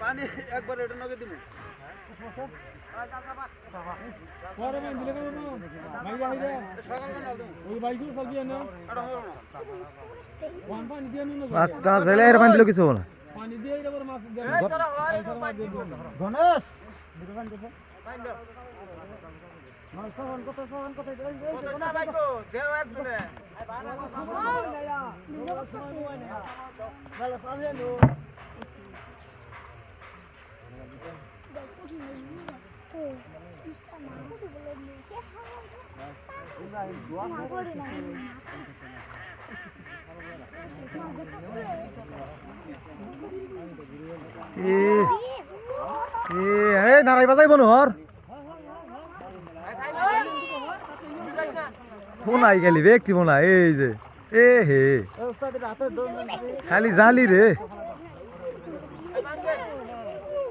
পানি একবার এটা নগে দিব মাছটা ছেলে এর পানি দিল কিছু না পানি দিয়ে মাছ নারাই বাজাই বনোহর ফোনাই গেলি রে কি ফোনা এই যে এ হে খালি জালি রে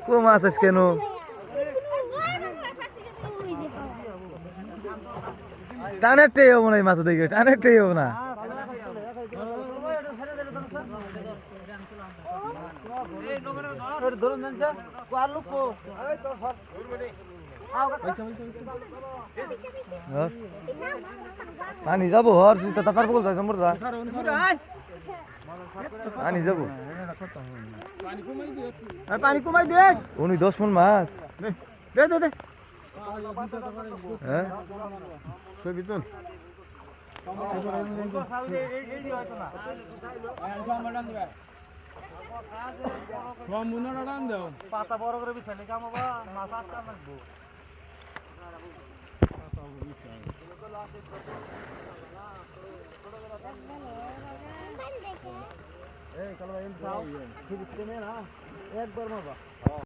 কো মাছ আছে কেন টানের টেই হবো না এই মাছ দেখে টানের টেই হবো না পানি যাবো হর তারপর বলতে পানি যাবো পানি কমাই দে উনি 10 মণ মাছ দে দে দে হ্যাঁ ছবি তুল পাতা বড় করে বিছালে কামাবা মাছ আটকা লাগবো একবার মারবা